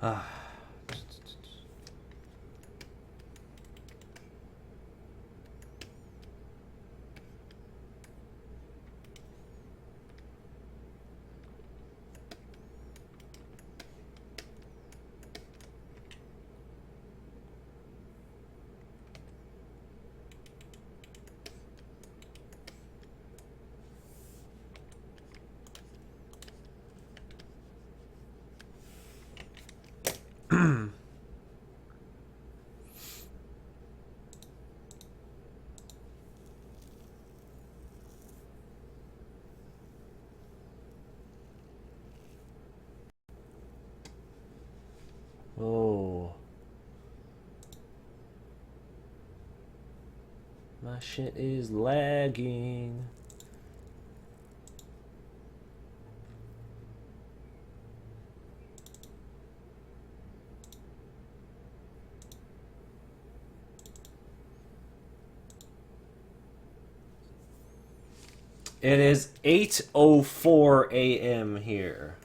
Speaker 1: Ah. Oh. My shit is lagging. It is 8:04 a.m. here.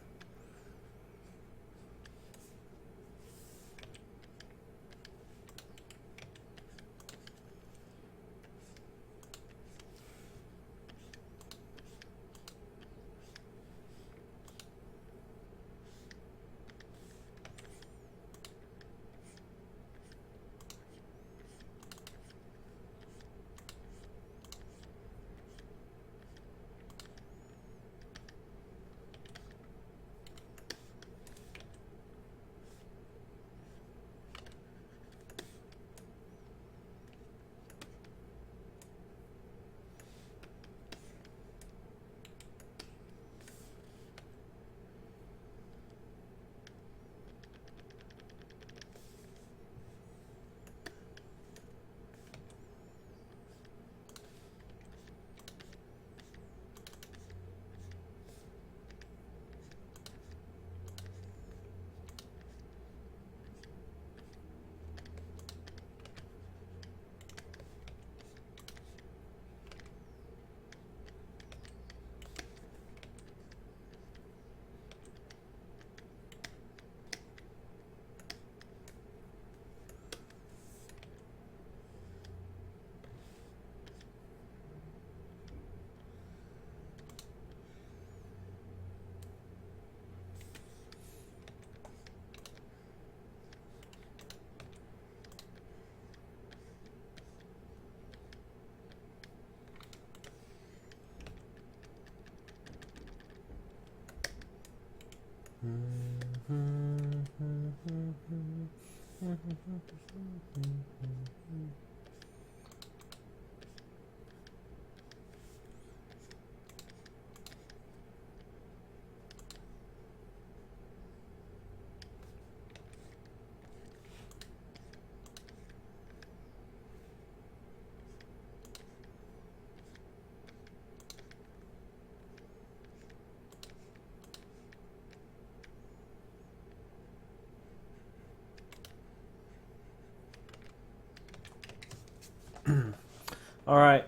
Speaker 1: All right.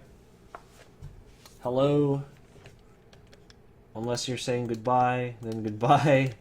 Speaker 1: Hello. Unless you're saying goodbye, then goodbye.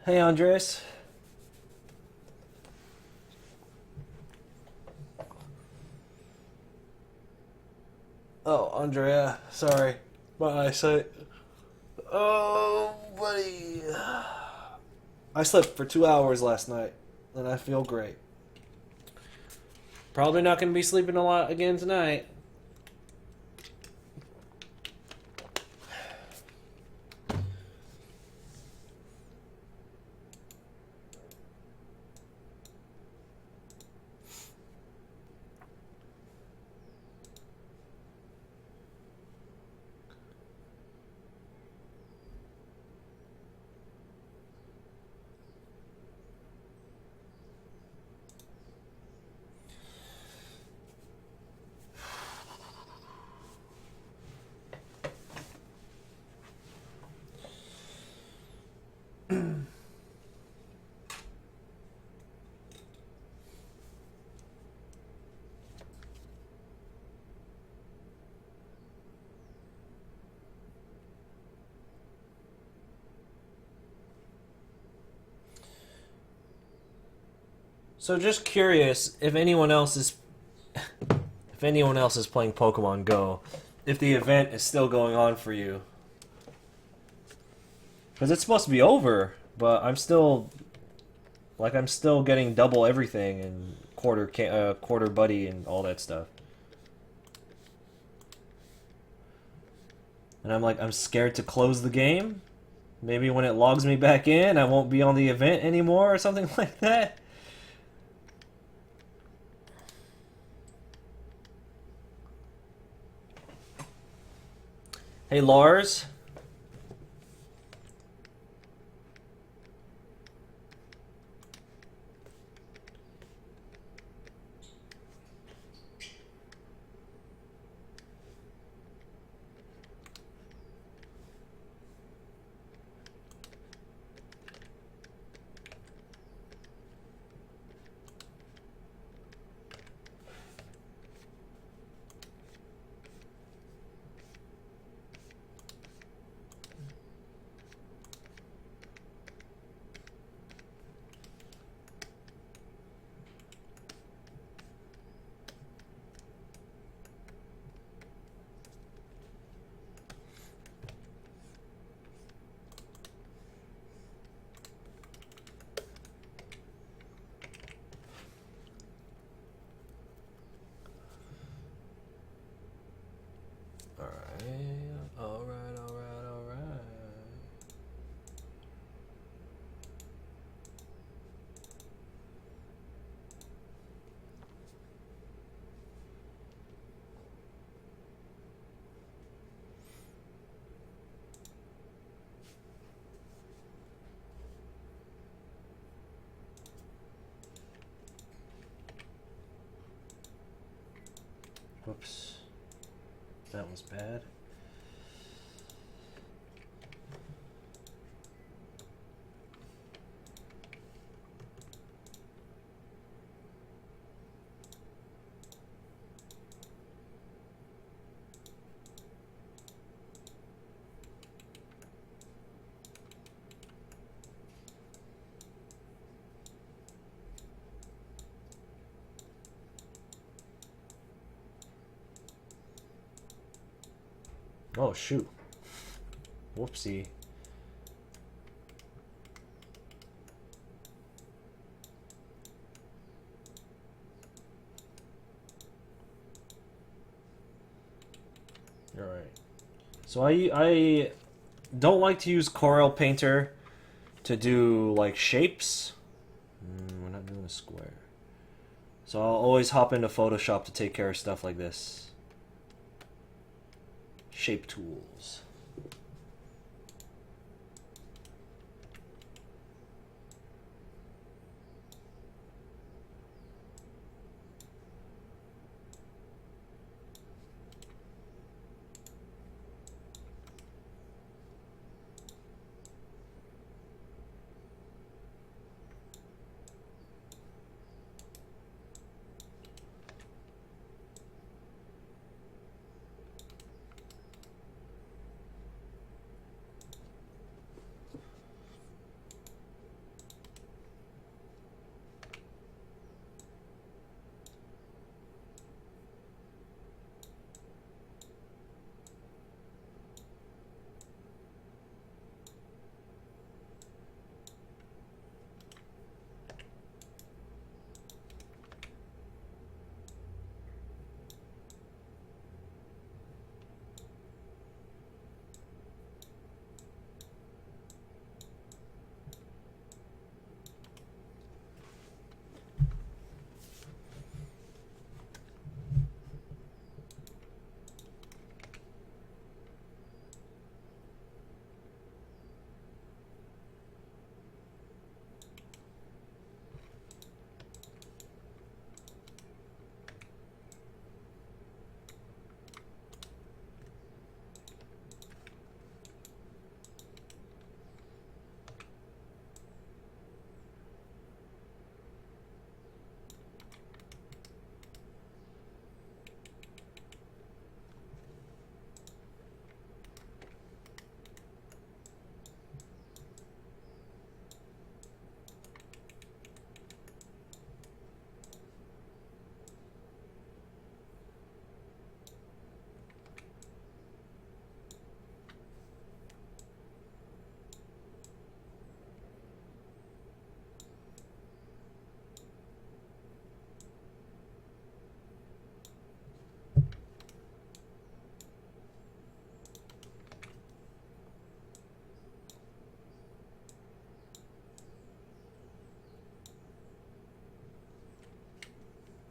Speaker 1: Hey, Andres. Oh, Andrea. Sorry. My eyesight. Oh, buddy. I slept for 2 hours last night, and I feel great. Probably not going to be sleeping a lot again tonight. So just curious if anyone else is playing Pokemon Go, if the event is still going on for you. Because it's supposed to be over, but I'm still getting double everything and quarter buddy and all that stuff. And I'm scared to close the game. Maybe when it logs me back in, I won't be on the event anymore or something like that. Hey, Lars. Alright. Whoops. That was bad. Oh, shoot. Whoopsie. Alright. So I don't like to use Corel Painter to do, like, shapes. We're not doing a square. So I'll always hop into Photoshop to take care of stuff like this. Shape tools.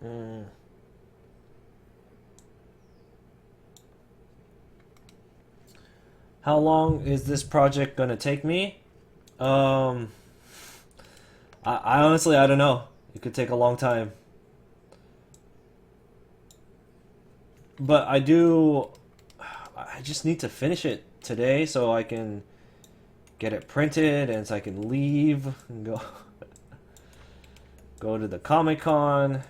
Speaker 1: Mm. How long is this project gonna take me? Um, I honestly I don't know. It could take a long time, but I do. I just need to finish it today so I can get it printed and so I can leave and go go to the Comic Con.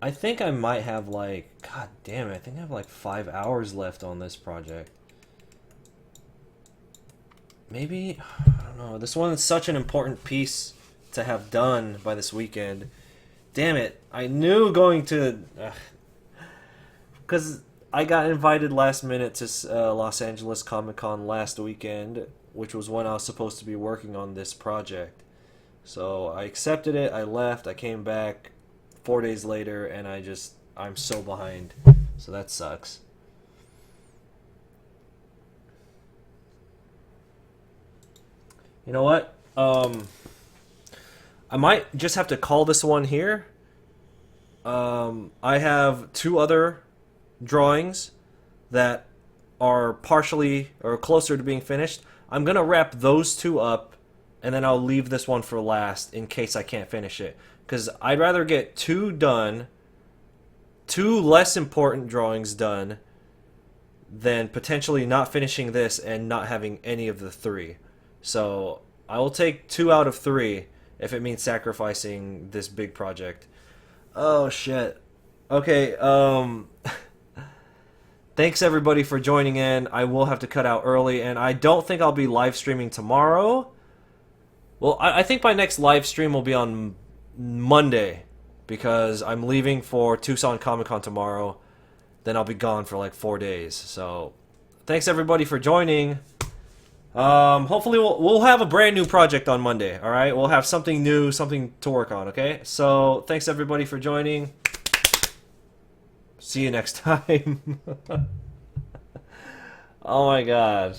Speaker 1: I think I might have like, god damn it, I think I have like 5 hours left on this project. Maybe, I don't know. This one is such an important piece to have done by this weekend. Damn it, I knew going to, because I got invited last minute to Los Angeles Comic Con last weekend, which was when I was supposed to be working on this project. So I accepted it, I left, I came back 4 days later, and I'm so behind. So that sucks. You know what? I might just have to call this one here. I have two other drawings that are partially or closer to being finished. I'm gonna wrap those two up, and then I'll leave this one for last in case I can't finish it. Because I'd rather get two done, two less important drawings done, than potentially not finishing this and not having any of the three. So I will take 2 out of 3 if it means sacrificing this big project. Oh shit. Okay, thanks everybody for joining in. I will have to cut out early, and I don't think I'll be live streaming tomorrow. Well, I think my next live stream will be on Monday, because I'm leaving for Tucson Comic Con tomorrow. Then I'll be gone for like 4 days. So, thanks everybody for joining. Hopefully we'll have a brand new project on Monday. All right, we'll have something new, something to work on. Okay, so thanks everybody for joining. See you next time. Oh my god.